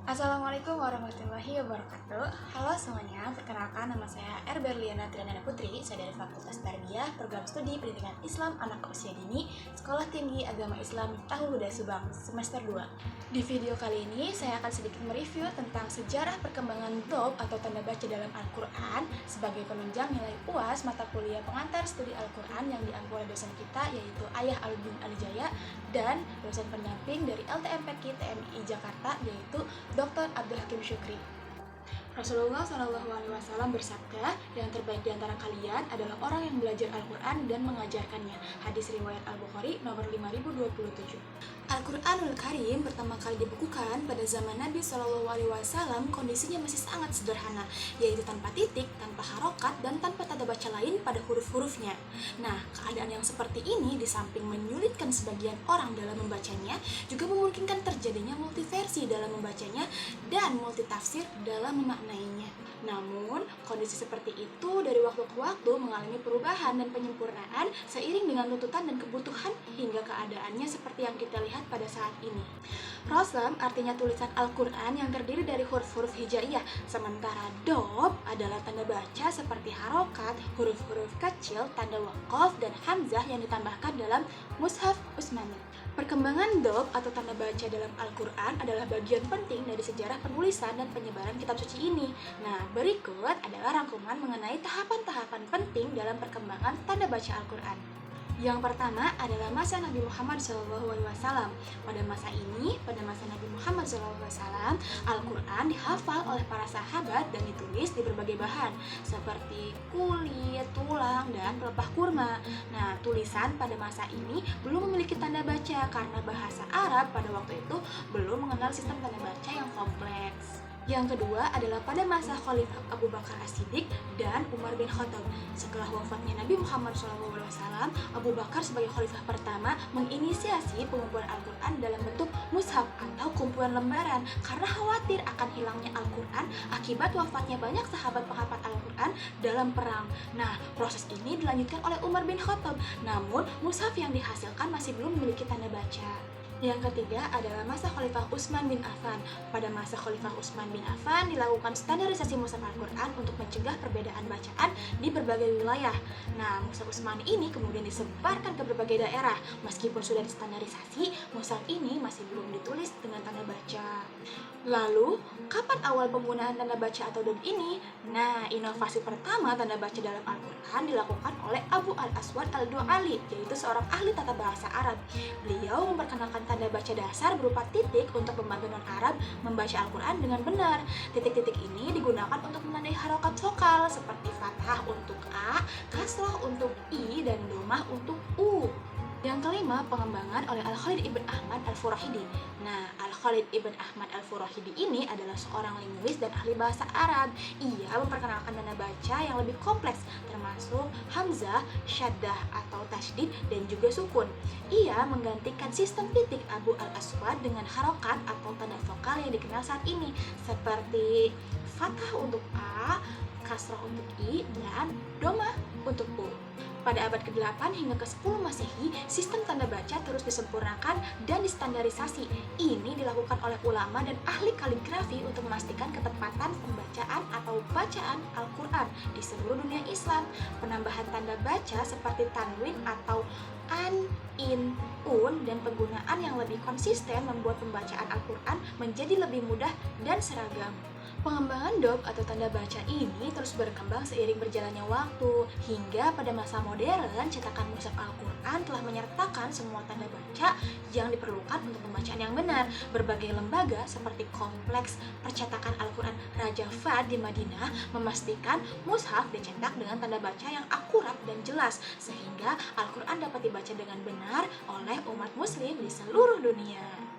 Assalamualaikum warahmatullahi wabarakatuh. Halo semuanya, perkenalkan nama saya Berliana Triana Putri. Saya dari Fakultas Tarbiyah, Program Studi Pendidikan Islam Anak Usia Dini, Sekolah Tinggi Agama Islam Tahul Huda Subang, semester 2. Di video kali ini, saya akan sedikit mereview tentang sejarah perkembangan DOP atau tanda baca dalam Al-Quran sebagai penunjang nilai UAS mata kuliah pengantar studi Al-Quran yang diampu oleh dosen kita, yaitu Ayah Albin Alijaya, dan dosen pendamping dari LTMPK TMI Jakarta, yaitu Dr. Abdul Hakim Syukri. Rasulullah SAW bersabda, yang terbaik di antara kalian adalah orang yang belajar Al-Quran dan mengajarkannya. Hadis riwayat Al-Bukhari nomor 5027. Al-Quranul Karim pertama kali dibukukan pada zaman Nabi SAW. Kondisinya masih sangat sederhana, yaitu tanpa titik, tanpa harokat, dan tanpa tanda baca lain pada huruf-hurufnya. Nah, keadaan yang seperti ini di samping menyulitkan sebagian orang dalam membacanya, juga memungkinkan terjadinya multiversi dalam membacanya dan multitafsir dalam memaknainya. Namun, kondisi seperti itu dari waktu ke waktu mengalami perubahan dan penyempurnaan seiring dengan tuntutan dan kebutuhan hingga keadaannya seperti yang kita lihat pada saat ini. Rosem artinya tulisan Al-Quran yang terdiri dari huruf-huruf hijaiyah, sementara DOP adalah tanda baca seperti harokat, huruf-huruf kecil, tanda waqaf, dan hamzah yang ditambahkan dalam Mushaf Utsmani. Perkembangan DOP atau tanda baca dalam Al-Quran adalah bagian penting dari sejarah penulisan dan penyebaran kitab suci ini. Nah, berikut adalah rangkuman mengenai tahapan-tahapan penting dalam perkembangan tanda baca Al-Quran. Yang pertama adalah masa Nabi Muhammad SAW. Pada masa Nabi Muhammad SAW, Al-Quran dihafal oleh para sahabat dan ditulis di berbagai bahan, seperti kulit, tulang, dan pelepah kurma. Nah, tulisan pada masa ini belum memiliki tanda baca karena bahasa Arab pada waktu itu belum mengenal sistem tanda baca yang kompleks. Yang kedua adalah pada masa Khalifah Abu Bakar As-Siddiq dan Umar bin Khattab. Setelah wafatnya Nabi Muhammad SAW, Abu Bakar sebagai khalifah pertama menginisiasi pengumpulan Al-Quran dalam bentuk mushaf atau kumpulan lembaran karena khawatir akan hilangnya Al-Quran akibat wafatnya banyak sahabat penghafal Al-Quran dalam perang. Nah, proses ini dilanjutkan oleh Umar bin Khattab, namun mushaf yang dihasilkan masih belum memiliki tanda baca. Yang ketiga adalah masa Khalifah Utsman bin Affan. Pada masa Khalifah Utsman bin Affan dilakukan standarisasi mushaf Al-Quran untuk mencegah perbedaan bacaan di berbagai wilayah. Nah, mushaf Utsmani ini kemudian disebarkan ke berbagai daerah. Meskipun sudah distandarisasi, mushaf ini masih belum ditulis dengan tanda baca. Lalu, kapan awal penggunaan tanda baca atau DOP ini? Nah, inovasi pertama tanda baca dalam Al-Quran dilakukan oleh Abu Al-Aswad Al-Du'ali, yaitu seorang ahli tata bahasa Arab. Beliau memperkenalkan tanda baca dasar berupa titik untuk membantu non-Arab membaca Al-Quran dengan benar. Titik-titik ini digunakan untuk menandai harokat vokal seperti fathah untuk A, kasroh untuk I, dan domah untuk U. Yang kelima, pengembangan oleh Al-Khalid Ibn Ahmad Al-Furahidi. Nah, Al-Khalid Ibn Ahmad Al-Furahidi ini adalah seorang linguis dan ahli bahasa Arab. Ia memperkenalkan tanda baca yang lebih kompleks, termasuk hamzah, syaddah atau tasydid, dan juga sukun. Ia menggantikan sistem titik Abu Al-Aswad dengan harokat atau tanda vokal yang dikenal saat ini, seperti fathah untuk A, kasrah untuk I, dan domah untuk U. Pada abad ke-8 hingga ke-10 Masehi, sistem tanda baca terus disempurnakan dan distandarisasi. Ini dilakukan oleh ulama dan ahli kaligrafi untuk memastikan ketepatan pembacaan atau bacaan Al-Quran di seluruh dunia Islam. Penambahan tanda baca seperti tanwin atau an, in, un, dan penggunaan yang lebih konsisten membuat pembacaan Al-Quran menjadi lebih mudah dan seragam. Pengembangan DOP atau tanda baca ini terus berkembang seiring berjalannya waktu, hingga pada masa modern cetakan mushaf Al-Quran telah menyertakan semua tanda baca yang diperlukan untuk pembacaan yang benar. Berbagai lembaga seperti Kompleks Percetakan Al-Quran Raja Fahd di Madinah memastikan mushaf dicetak dengan tanda baca yang akurat dan jelas, sehingga Al-Quran dapat dibaca dengan benar oleh umat muslim di seluruh dunia.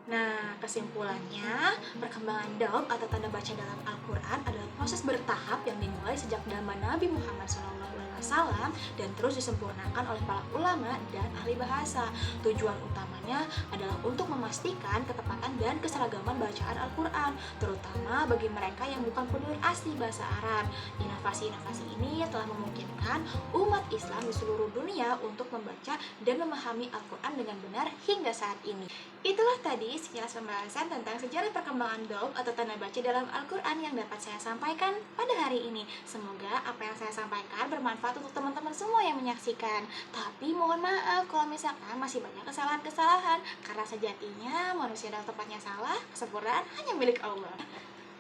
Nah, kesimpulannya, perkembangan DOP atau tanda baca dalam Al-Quran adalah proses bertahap yang dimulai sejak zaman Nabi Muhammad SAW wassalam dan terus disempurnakan oleh para ulama dan ahli bahasa. Tujuan utamanya adalah untuk memastikan ketepatan dan keseragaman bacaan Al-Quran, terutama bagi mereka yang bukan penutur asli bahasa Arab. Inovasi-inovasi ini telah memungkinkan umat Islam di seluruh dunia untuk membaca dan memahami Al-Quran dengan benar hingga saat ini. Itulah tadi sekilas pembahasan tentang sejarah perkembangan dob atau tanda baca dalam Al-Quran yang dapat saya sampaikan pada hari ini. Semoga apa yang saya sampaikan bermanfaat untuk teman-teman semua yang menyaksikan. Tapi mohon maaf kalau misalkan masih banyak kesalahan-kesalahan, karena sejatinya manusia dalam tempatnya salah, kesempurnaan hanya milik Allah.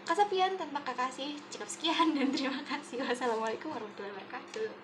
Kasapian tanpa kakasih, cukup sekian dan terima kasih. Wassalamualaikum warahmatullahi wabarakatuh.